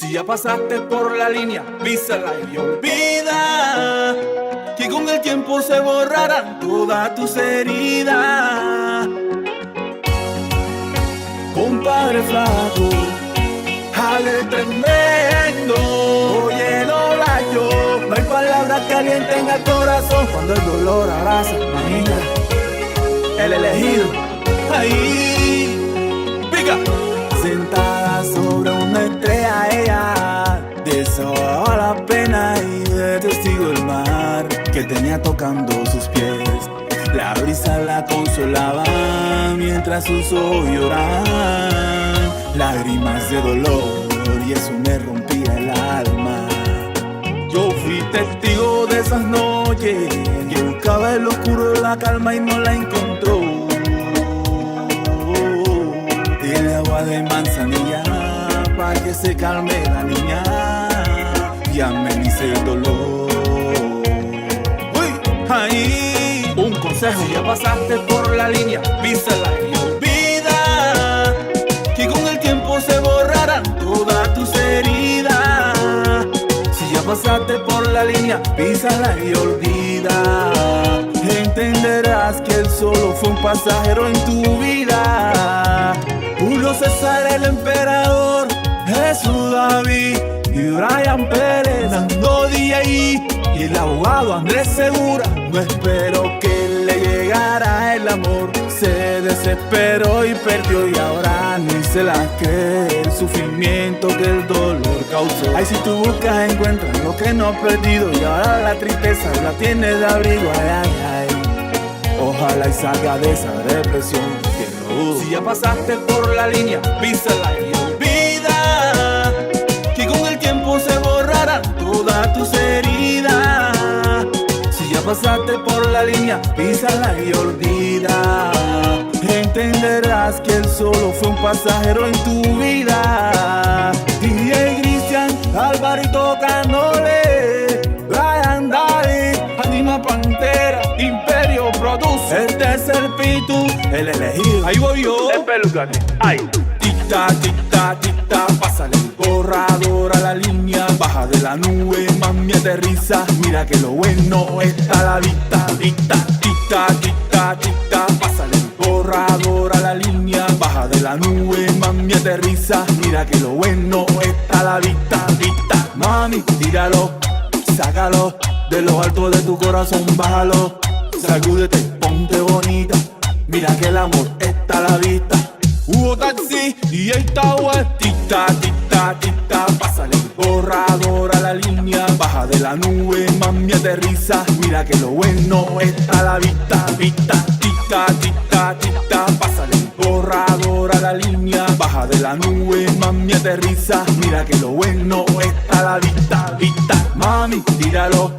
Si ya pasaste por la línea, písala y olvida que con el tiempo se borrarán todas tus heridas. Compadre flaco, jale tremendo, oye no rayo. No hay palabras que alienten al corazón cuando el dolor abraza. Imagina, el elegido, ahí, pica. Sentada sobre una estrella ella desahogaba la pena y de testigo el mar que tenía tocando sus pies. La brisa la consolaba mientras sus ojos lloraban, lágrimas de dolor, y eso me rompía el alma. Yo fui testigo de esas noches que buscaba en lo oscuro la calma y no la encontró. El agua de manzanilla pa' que se calme la niña y amenice el dolor. Uy, ahí, un consejo: si ya pasaste por la línea, písala y olvida que con el tiempo se borrarán todas tus heridas. Si ya pasaste por la línea, písala y olvida. Entenderás que él solo fue un pasajero en tu vida. Julio César el emperador, Jesús David y Brian Pérez, Nando DJ y el abogado Andrés Segura. No espero que le llegara el amor, se desesperó y perdió y ahora ni se la cree el sufrimiento que el dolor causó. Ay, si tú buscas encuentras lo que no has perdido y ahora la tristeza la tienes de abrigo. Ay, ay, ay. Ojalá y salga de esa depresión que no dudo. Si ya pasaste por la línea, písala y olvida que con el tiempo se borrarán todas tus heridas. Si ya pasaste por la línea, písala y olvida. Entenderás que él solo fue un pasajero en tu vida. DJ Cristian, Alvarito Canole, Brian David, Anima Pantera, Imperio Produce. Este es el Pitu, el elegido. Ahí voy yo. Espelúcate, ay. Tic-tac, tic-tac, tic-tac, pásale el borrador a la línea. Baja de la nube, mami, aterriza. Mira que lo bueno está a la vista. Tic-tac, tic-tac, tic-tac, tic-tac, pásale el borrador a la línea. Baja de la nube, mami, aterriza. Mira que lo bueno está a la vista. Tic-tac, mami, tíralo, sácalo de lo alto de tu corazón, bájalo. Sacúdete, ponte bonita. Mira que el amor está a la vista. Hubo taxi y el tower. Tic-tac, tic-tac, tic-tac, pásale el borrador a la línea. Baja de la nube, mami, aterriza. Mira que lo bueno está a la vista. Tic-tac, tic-tac, tic-tac, tic-tac, pásale el borrador a la línea. Baja de la nube, mami, aterriza. Mira que lo bueno está a la vista. Tic-tac, mami, tíralo,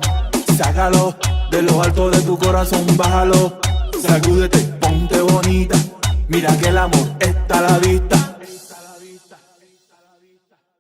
sácalo de lo alto de tu corazón, bájalo. Sacúdete, ponte bonita. Mira que el amor está a la vista.